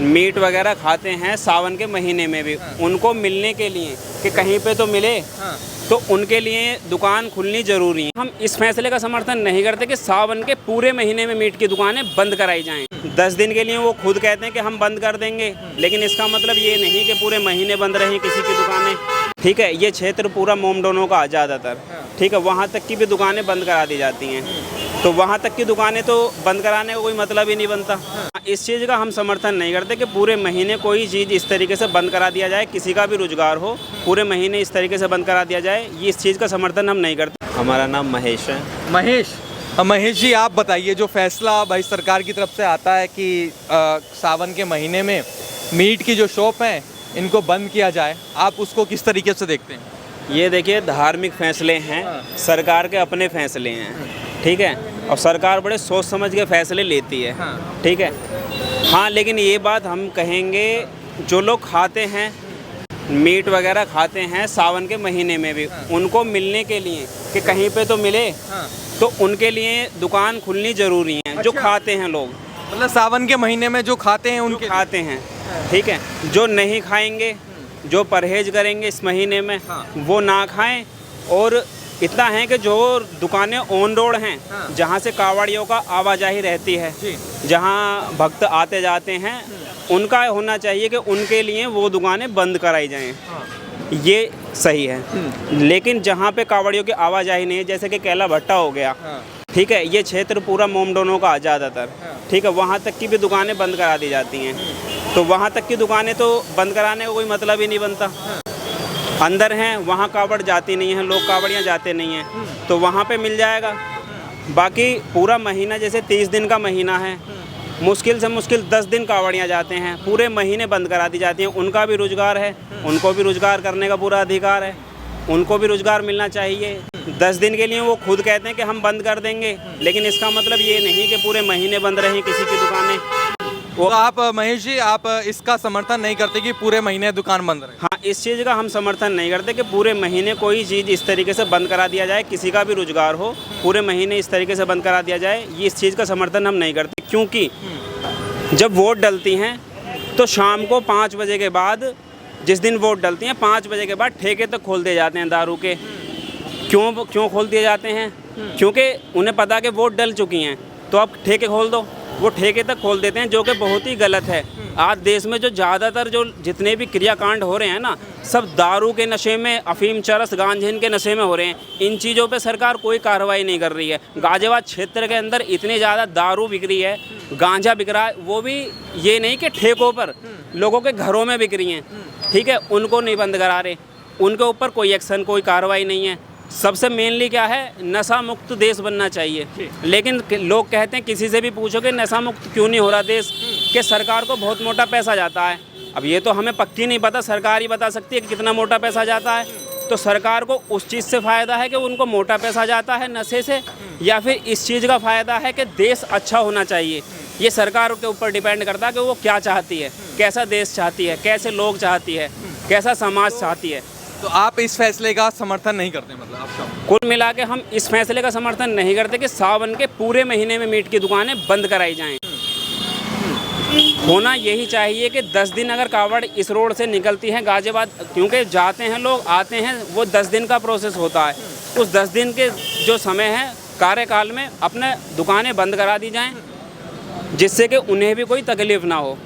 Meet वगैरह खाते हैं सावन के महीने में भी, उनको मिलने के लिए कि कहीं पे तो मिले, तो उनके लिए दुकान खुलनी ज़रूरी है। हम इस फैसले का समर्थन नहीं करते कि सावन के पूरे महीने में मीट की दुकानें बंद कराई जाएं। 10 दिन के लिए वो खुद कहते हैं कि हम बंद कर देंगे, लेकिन इसका मतलब ये नहीं कि पूरे महीने बंद रहें किसी की दुकानें। ठीक है, ये क्षेत्र पूरा मोमडोनों का ज़्यादातर, ठीक है, वहाँ तक की भी दुकानें बंद करा दी जाती हैं, तो वहाँ तक की दुकानें तो बंद कराने का कोई मतलब ही नहीं बनता। इस चीज़ का हम समर्थन नहीं करते कि पूरे महीने कोई चीज़ इस तरीके से बंद करा दिया जाए, किसी का भी रोजगार हो पूरे महीने इस तरीके से बंद करा दिया जाए, ये इस चीज़ का समर्थन हम नहीं करते। हमारा नाम महेश है। महेश जी, आप बताइए, जो फैसला भाई सरकार की तरफ से आता है कि सावन के महीने में मीट की जो शॉप हैं इनको बंद किया जाए, आप उसको किस तरीके से देखते हैं? ये देखिए, धार्मिक फैसले हैं, सरकार के अपने फैसले हैं, ठीक है, और सरकार बड़े सोच समझ के फैसले लेती है, ठीक है। हाँ, लेकिन ये बात हम कहेंगे, जो लोग खाते हैं मीट वगैरह खाते हैं सावन के महीने में भी, उनको मिलने के लिए कि कहीं पे तो मिले, तो उनके लिए दुकान खुलनी ज़रूरी है। जो खाते हैं लोग, मतलब सावन के महीने में जो खाते हैं उनके खाते हैं, ठीक है, जो नहीं खाएंगे, जो परहेज करेंगे इस महीने में, वो ना खाएं। और इतना है कि जो दुकानें ऑन रोड हैं, जहाँ से कावड़ियों का आवाजाही रहती है, जहाँ भक्त आते जाते हैं, उनका होना चाहिए कि उनके लिए वो दुकानें बंद कराई जाएं, ये सही है। लेकिन जहाँ पे कावड़ियों की आवाजाही नहीं है, जैसे कि कैला भट्टा हो गया, ठीक है, ये क्षेत्र पूरा मोमडोनों का ज़्यादातर, ठीक है, वहाँ तक की भी दुकानें बंद करा दी जाती हैं, तो वहाँ तक की दुकानें तो बंद कराने का कोई मतलब ही नहीं बनता। अंदर हैं, वहाँ कावड़ जाती नहीं है, लोग कावड़ियाँ जाते नहीं हैं, तो वहाँ पे मिल जाएगा। बाकी पूरा महीना, जैसे 30 दिन का महीना है, मुश्किल से मुश्किल 10 दिन कावड़ियाँ जाते हैं, पूरे महीने बंद करा दी जाती हैं। उनका भी रोज़गार है, उनको भी रोज़गार करने का पूरा अधिकार है, उनको भी रोज़गार मिलना चाहिए। 10 दिन के लिए वो खुद कहते हैं कि हम बंद कर देंगे, लेकिन इसका मतलब ये नहीं कि पूरे महीने बंद रहें किसी की दुकानें। तो आप महेश जी, आप इसका समर्थन नहीं करते कि पूरे महीने दुकान बंद रहे? हाँ, इस चीज़ का हम समर्थन नहीं करते कि पूरे महीने कोई चीज़ इस तरीके से बंद करा दिया जाए, किसी का भी रोजगार हो पूरे महीने इस तरीके से बंद करा दिया जाए, ये इस चीज़ का समर्थन हम नहीं करते। क्योंकि जब वोट डलती हैं तो शाम को 5 बजे के बाद, जिस दिन वोट डलती हैं 5 बजे के बाद ठेके तक खोल दिए जाते हैं दारू के। क्यों खोल दिए जाते हैं? क्योंकि उन्हें पता कि वोट डल चुकी हैं, तो अब ठेके खोल दो, वो ठेके तक खोल देते हैं, जो कि बहुत ही गलत है। आज देश में जो ज़्यादातर जो जितने भी क्रियाकांड हो रहे हैं ना, सब दारू के नशे में, अफीम, चरस, गांजे के नशे में हो रहे हैं। इन चीज़ों पे सरकार कोई कार्रवाई नहीं कर रही है। गाजियाबाद क्षेत्र के अंदर इतनी ज़्यादा दारू बिक रही है, गांजा बिक रहा है, वो भी ये नहीं कि ठेकों पर, लोगों के घरों में बिक रही हैं, ठीक है, उनको नहीं बंद करा रहे, उनके ऊपर कोई एक्शन, कोई कार्रवाई नहीं है। सबसे मेनली क्या है, नशा मुक्त देश बनना चाहिए। लेकिन लोग कहते हैं, किसी से भी पूछो कि नशा मुक्त क्यों नहीं हो रहा देश, कि सरकार को बहुत मोटा पैसा जाता है। अब ये तो हमें पक्की नहीं पता, सरकार ही बता सकती है कि कितना मोटा पैसा जाता है। तो सरकार को उस चीज़ से फ़ायदा है कि उनको मोटा पैसा जाता है नशे से, या फिर इस चीज़ का फ़ायदा है कि देश अच्छा होना चाहिए। ये सरकार के ऊपर डिपेंड करता है कि वो क्या चाहती है, कैसा देश चाहती है, कैसे लोग चाहती है, कैसा समाज चाहती है। तो आप इस फैसले का समर्थन नहीं करते, मतलब आप? कुल मिला के हम इस फैसले का समर्थन नहीं करते कि सावन के पूरे महीने में मीट की दुकानें बंद कराई जाएं। होना यही चाहिए कि 10 दिन अगर कावड़ इस रोड से निकलती हैं गाजियाबाद, क्योंकि जाते हैं लोग, आते हैं, वो 10 दिन का प्रोसेस होता है। उस 10 दिन के जो समय है कार्यकाल में अपने दुकानें बंद करा दी जाएं, जिससे कि उन्हें भी कोई तकलीफ़ ना हो।